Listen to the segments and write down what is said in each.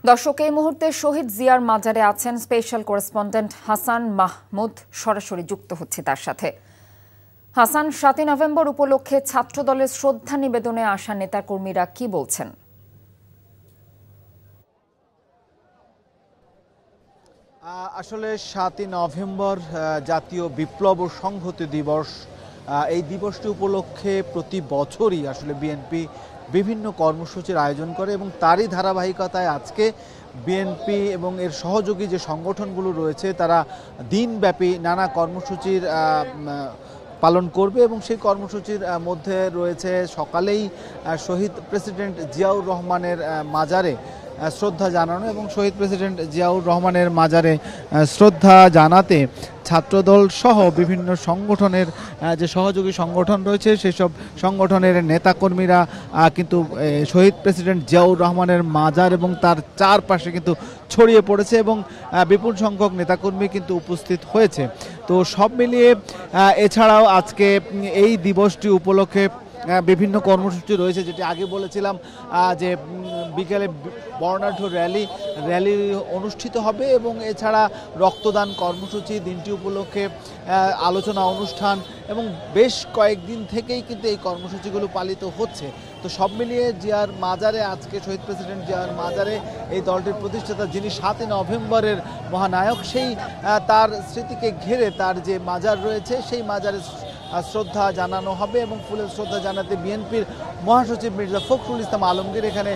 দর্শক, এই মুহূর্তে শহীদ জিয়ার মাজারে আছেন স্পেশাল করেসপন্ডেন্ট হাসান মাহমুদ। সরাসরি যুক্ত হচ্ছে তার সাথে। হাসান, ৭ই নভেম্বর উপলক্ষে ছাত্রদলের শ্রদ্ধা নিবেদনে আসা নেতাকর্মীরা কি বলছেন? আসলে ৭ই নভেম্বর জাতীয় বিপ্লব ও সংহতি দিবস। এই দিবসটি উপলক্ষে প্রতি বছরই আসলে বিএনপি বিভিন্ন কর্মসূচির আয়োজন করে এবং তারই ধারাবাহিকতায় আজকে বিএনপি এবং এর সহযোগী যে সংগঠনগুলো রয়েছে তারা দিনব্যাপী নানা কর্মসূচির পালন করবে এবং সেই কর্মসূচির মধ্যে রয়েছে সকালেই শহীদ প্রেসিডেন্ট জিয়াউর রহমানের মাজারে শ্রদ্ধা জানানো এবং শহীদ প্রেসিডেন্ট জিয়াউর রহমানের মাজারে শ্রদ্ধা জানাতে ছাত্রদল সহ বিভিন্ন সংগঠনের যে সহযোগী সংগঠন রয়েছে সেসব সংগঠনের নেতাকর্মীরা কিন্তু শহীদ প্রেসিডেন্ট জিয়াউর রহমানের মাজার এবং তার চারপাশে কিন্তু ছড়িয়ে পড়েছে এবং বিপুল সংখ্যক নেতাকর্মী কিন্তু উপস্থিত হয়েছে। তো সব মিলিয়ে এছাড়াও আজকে এই দিবসটি উপলক্ষে বিভিন্ন কর্মসূচি রয়েছে, যেটি আগে বলেছিলাম যে বিকেলে বর্ণাঢ্য র্যালি অনুষ্ঠিত হবে এবং এছাড়া রক্তদান কর্মসূচি, দিনটি উপলক্ষে আলোচনা অনুষ্ঠান এবং বেশ কয়েকদিন থেকেই কিন্তু এই কর্মসূচিগুলো পালিত হচ্ছে। তো সব মিলিয়ে জিয়ার মাজারে আজকে শহীদ প্রেসিডেন্ট জিয়ার মাজারে এই দলটির প্রতিষ্ঠাতা যিনি ৭ই নভেম্বরের মহানায়ক সেই তার স্মৃতিকে ঘিরে তার যে মাজার রয়েছে সেই মাজারে শ্রদ্ধা জানানো হবে এবং ফুলের শ্রদ্ধা জানাতে বিএনপির মহাসচিব মির্জা ফখরুল ইসলাম আলমগীর এখানে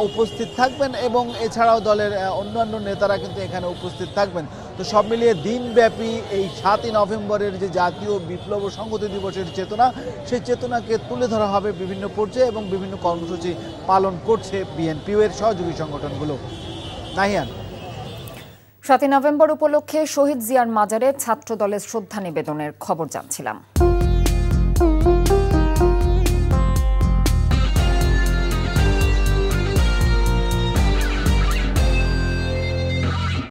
উপস্থিত থাকবেন এবং এছাড়াও দলের অন্যান্য নেতারা কিন্তু এখানে উপস্থিত থাকবেন। তো সব মিলিয়ে দিনব্যাপী এই ৭ই নভেম্বরের যে জাতীয় বিপ্লব ও সংহতি দিবসের চেতনা, সেই চেতনাকে তুলে ধরা হবে বিভিন্ন পর্যায়ে এবং বিভিন্ন কর্মসূচি পালন করছে বিএনপি এর সহযোগী সংগঠনগুলো। নাহিয়ান, ৭ই নভেম্বর উপলক্ষে শহীদ জিয়ার মাজারে ছাত্রদলের শ্রদ্ধা নিবেদনের খবর জানছিলাম।